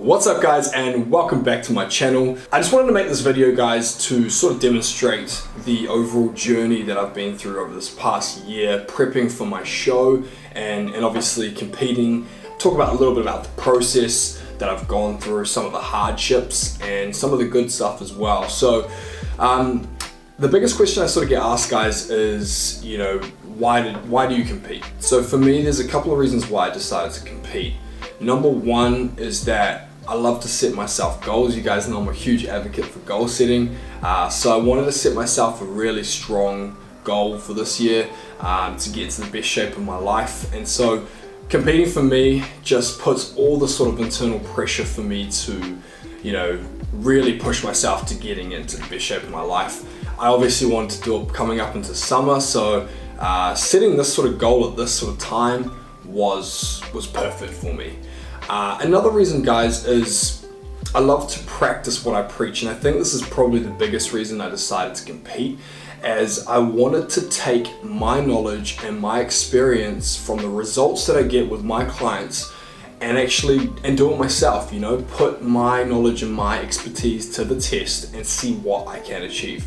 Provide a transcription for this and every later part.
What's up guys, and welcome back to my channel. I just wanted to make this video guys to sort of demonstrate the overall journey that I've been through over this past year, prepping for my show and obviously competing. Talk about a little bit about the process that I've gone through, some of the hardships and some of the good stuff as well. So the biggest question I sort of get asked guys is, you know, why do you compete? So for me, there's a couple of reasons why I decided to compete. Number one is that I love to set myself goals. You guys know I'm a huge advocate for goal setting. So I wanted to set myself a really strong goal for this year to get to the best shape of my life. And so competing for me just puts all the sort of internal pressure for me to, you know, really push myself to getting into the best shape of my life. I obviously wanted to do it coming up into summer. So setting this sort of goal at this sort of time was perfect for me. Another reason guys is I love to practice what I preach, and I think this is probably the biggest reason I decided to compete, as I wanted to take my knowledge and my experience from the results that I get with my clients and do it myself, you know, put my knowledge and my expertise to the test and see what I can achieve.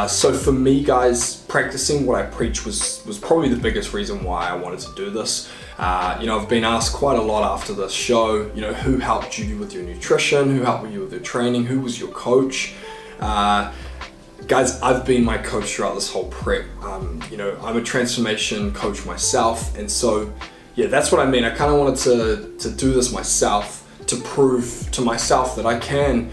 So for me guys, practicing what I preach was probably the biggest reason why I wanted to do this. You know, I've been asked quite a lot after this show, you know, who helped you with your nutrition, who helped you with your training, who was your coach? Guys, I've been my coach throughout this whole prep. You know, I'm a transformation coach myself, and so yeah, that's what I mean. I kind of wanted to do this myself to prove to myself that I can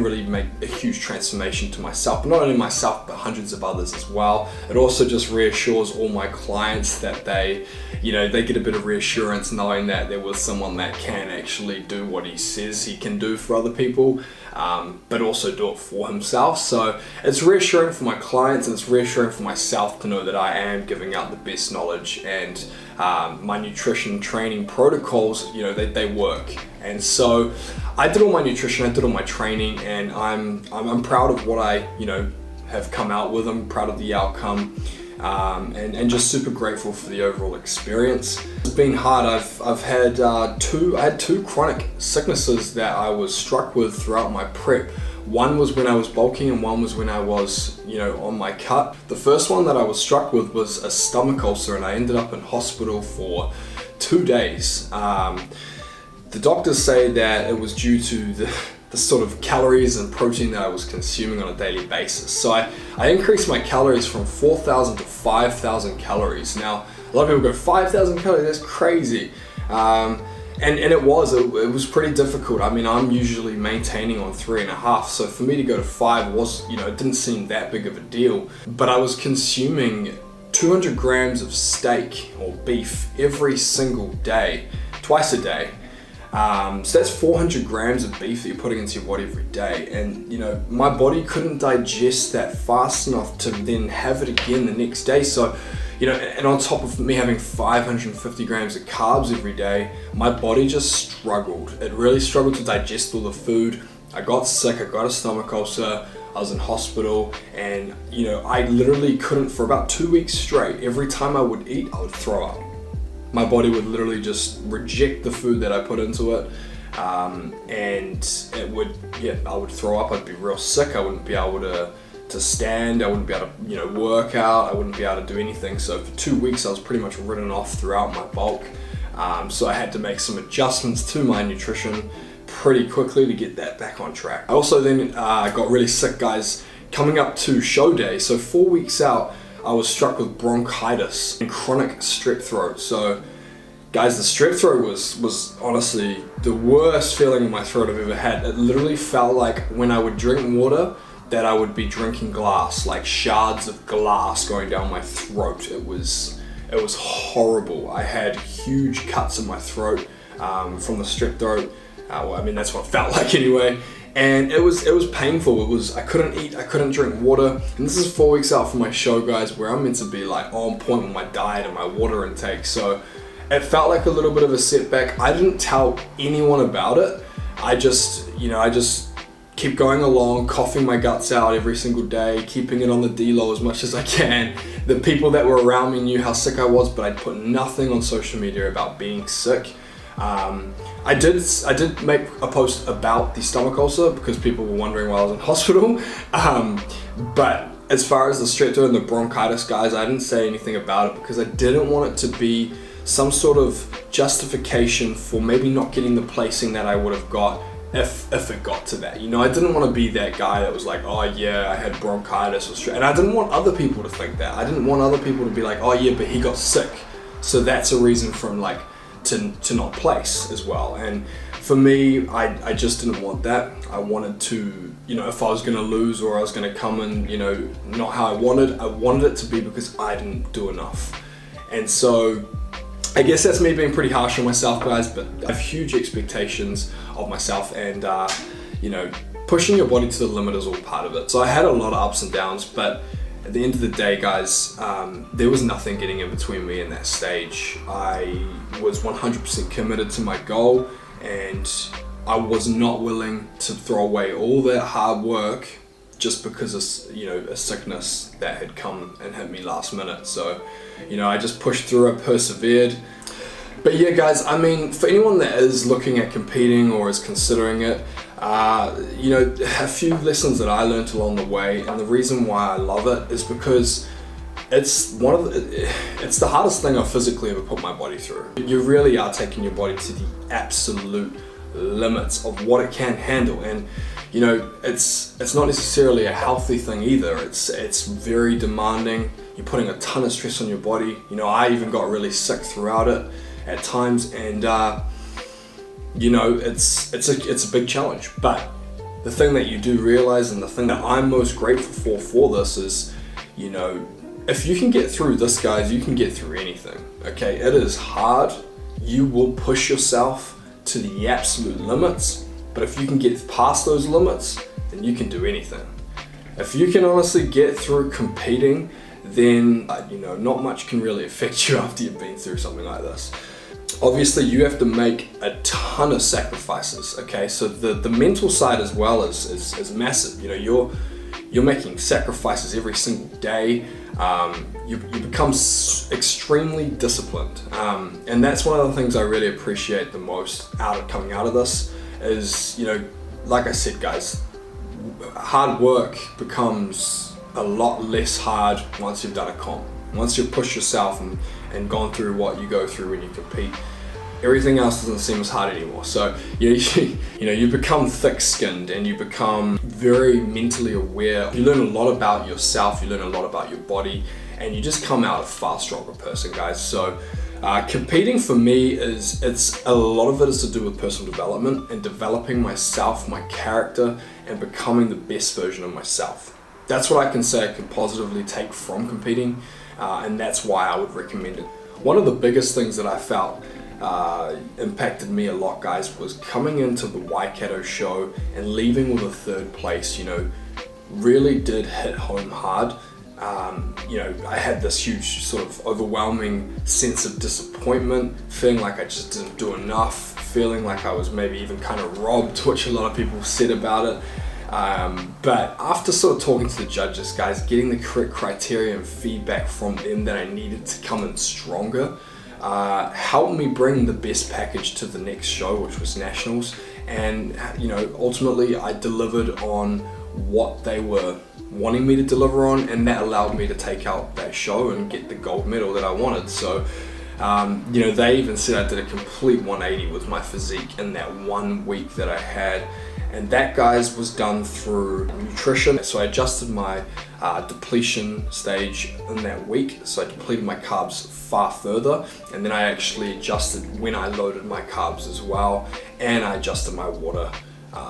really make a huge transformation to myself, but not only myself, but hundreds of others as well. It also just reassures all my clients that they get a bit of reassurance knowing that there was someone that can actually do what he says he can do for other people, but also do it for himself. So it's reassuring for my clients, and it's reassuring for myself to know that I am giving out the best knowledge, and my nutrition training protocols, you know, they work. And so I did all my nutrition, I did all my training, and I'm proud of what I, you know, have come out with. I'm proud of the outcome, and just super grateful for the overall experience. It's been hard. I had two chronic sicknesses that I was struck with throughout my prep. One was when I was bulking, and one was when I was, you know, on my cut. The first one that I was struck with was a stomach ulcer, and I ended up in hospital for 2 days. The doctors say that it was due to the sort of calories and protein that I was consuming on a daily basis. So I increased my calories from 4,000 to 5,000 calories. Now, a lot of people go, 5,000 calories, that's crazy. And it was pretty difficult. I mean, I'm usually maintaining on 3.5, so for me to go to 5 was, you know, it didn't seem that big of a deal. But I was consuming 200 grams of steak or beef every single day, twice a day. So that's 400 grams of beef that you're putting into your body every day. And, you know, my body couldn't digest that fast enough to then have it again the next day. So, you know, and on top of me having 550 grams of carbs every day, my body just struggled. It really struggled to digest all the food. I got sick, I got a stomach ulcer, I was in hospital, and, you know, I literally couldn't, for about 2 weeks straight, every time I would eat, I would throw up. My body would literally just reject the food that I put into it, and it would, yeah, I would throw up. I'd be real sick. I wouldn't be able to stand. I wouldn't be able to, you know, work out. I wouldn't be able to do anything. So for 2 weeks, I was pretty much written off throughout my bulk. So I had to make some adjustments to my nutrition pretty quickly to get that back on track. I also then got really sick, guys, coming up to show day. So 4 weeks out, I was struck with bronchitis and chronic strep throat. So guys, the strep throat was honestly the worst feeling in my throat I've ever had. It literally felt like when I would drink water that I would be drinking glass, like shards of glass going down my throat. It was horrible. I had huge cuts in my throat from the strep throat. Well, I mean, that's what it felt like anyway. And it was painful. I couldn't eat, I couldn't drink water. And this is 4 weeks out from my show, guys, where I'm meant to be like on point with my diet and my water intake. So it felt like a little bit of a setback. I didn't tell anyone about it. I just keep going along, coughing my guts out every single day, keeping it on the D-low as much as I can. The people that were around me knew how sick I was, but I'd put nothing on social media about being sick. I did make a post about the stomach ulcer because people were wondering why I was in hospital. But as far as the strep throat and the bronchitis, guys, I didn't say anything about it because I didn't want it to be some sort of justification for maybe not getting the placing that I would have got if it got to that. You know, I didn't want to be that guy that was like, oh yeah, I had bronchitis or strep. And I didn't want other people to think that. I didn't want other people to be like, oh yeah, but he got sick, so that's a reason for him like to not place as well. And for me, I just didn't want that. I wanted to, you know, if I was going to lose or I was going to come in, you know, not how I wanted it to be because I didn't do enough. And so I guess that's me being pretty harsh on myself, guys, but I have huge expectations of myself, and you know, pushing your body to the limit is all part of it. So I had a lot of ups and downs, but at the end of the day, guys, there was nothing getting in between me and that stage. I was 100% committed to my goal, and I was not willing to throw away all that hard work just because of, you know, a sickness that had come and hit me last minute. So, you know, I just pushed through it, persevered. But yeah, guys, I mean, for anyone that is looking at competing or is considering it, you know, a few lessons that I learned along the way, and the reason why I love it is because it's the hardest thing I've physically ever put my body through. You really are taking your body to the absolute limits of what it can handle, and you know, it's not necessarily a healthy thing either. It's very demanding. You're putting a ton of stress on your body. You know, I even got really sick throughout it at times, and you know, it's a big challenge. But the thing that you do realize, and the thing that I'm most grateful for this is, you know, if you can get through this, guys, you can get through anything. Okay, it is hard. You will push yourself to the absolute limits, but if you can get past those limits, then you can do anything. If you can honestly get through competing, then you know, not much can really affect you after you've been through something like this. Obviously, you have to make a ton of sacrifices. Okay, so the mental side as well is massive. You know, you're making sacrifices every single day. You become extremely disciplined, and that's one of the things I really appreciate the most coming out of this is, you know, like I said, guys, hard work becomes a lot less hard once you've done a comp. Once you've pushed yourself and gone through what you go through when you compete, everything else doesn't seem as hard anymore. So you know, you become thick-skinned and you become very mentally aware. You learn a lot about yourself, you learn a lot about your body, and you just come out a far stronger person, guys. So competing for me it's a lot of it is to do with personal development and developing myself, my character, and becoming the best version of myself. That's what I can say I can positively take from competing, and that's why I would recommend it. One of the biggest things that I felt impacted me a lot, guys, was coming into the Waikato show and leaving with a third place. You know, really did hit home hard. You know, I had this huge sort of overwhelming sense of disappointment, feeling like I just didn't do enough, feeling like I was maybe even kind of robbed, which a lot of people said about it. But after sort of talking to the judges, guys, getting the correct criteria and feedback from them that I needed to come in stronger, helped me bring the best package to the next show, which was Nationals. And you know, ultimately I delivered on what they were wanting me to deliver on, and that allowed me to take out that show and get the gold medal that I wanted. So you know, they even said I did a complete 180 with my physique in that 1 week that I had. And that, guys, was done through nutrition. So I adjusted my depletion stage in that week. So I depleted my carbs far further. And then I actually adjusted when I loaded my carbs as well. And I adjusted my water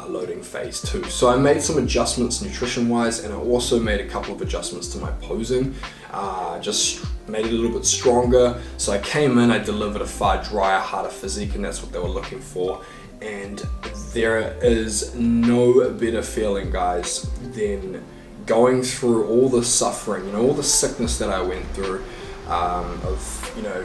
loading phase too. So I made some adjustments nutrition-wise, and I also made a couple of adjustments to my posing. Just made it a little bit stronger. So I came in, I delivered a far drier, harder physique, and that's what they were looking for. And there is no better feeling, guys, than going through all the suffering, you know, all the sickness that I went through, of, you know,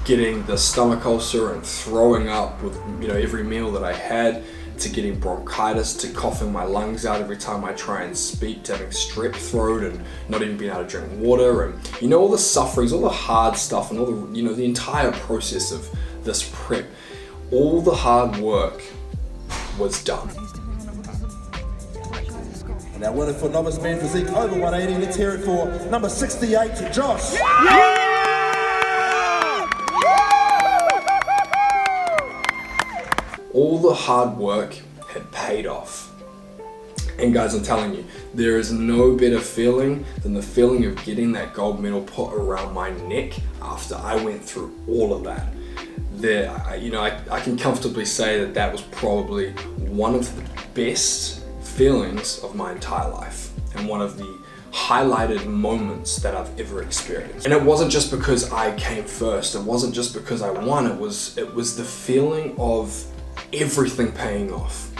getting the stomach ulcer and throwing up with, you know, every meal that I had, to getting bronchitis, to coughing my lungs out every time I try and speak, to having strep throat and not even being able to drink water, and, you know, all the sufferings, all the hard stuff, and all the, you know, the entire process of this prep. all the hard work was done. And now winner for novice man physique over 180. Let's hear it for number 68, Josh. All the hard work had paid off. And guys, I'm telling you, there is no better feeling than the feeling of getting that gold medal put around my neck after I went through all of that. I can comfortably say that that was probably one of the best feelings of my entire life and one of the highlighted moments that I've ever experienced. And it wasn't just because I came first, it wasn't just because I won, it was the feeling of everything paying off.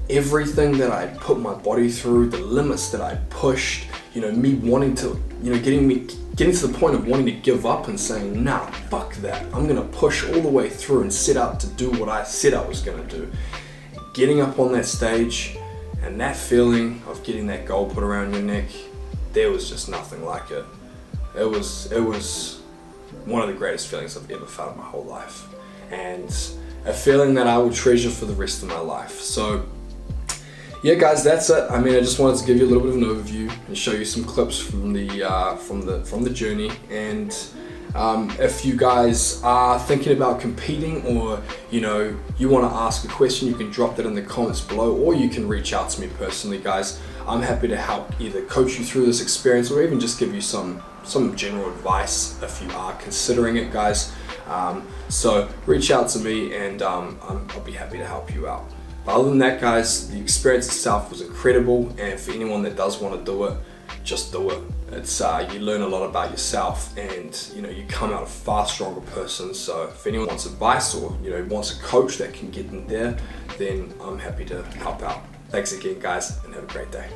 Everything that I'd put my body through, the limits that I'd pushed, me wanting to, getting to the point of wanting to give up and saying, nah, fuck that. I'm gonna push all the way through and set out to do what I said I was gonna do. Getting up on that stage and that feeling of getting that gold put around your neck, there was just nothing like it. It was one of the greatest feelings I've ever felt in my whole life. And a feeling that I will treasure for the rest of my life. So, yeah, guys, that's it. I just wanted to give you a little bit of an overview and show you some clips from the journey. And if you guys are thinking about competing, or you want to ask a question, you can drop that in the comments below, or you can reach out to me personally, guys. I'm happy to help either coach you through this experience or even just give you some general advice if you are considering it, guys. So reach out to me and I'll be happy to help you out. But other than that, guys, the experience itself was incredible, and for anyone that does want to do it, just do it. It's you learn a lot about yourself, and you come out a far stronger person. So if anyone wants advice or wants a coach that can get them there, then I'm happy to help out. Thanks again, guys, and have a great day.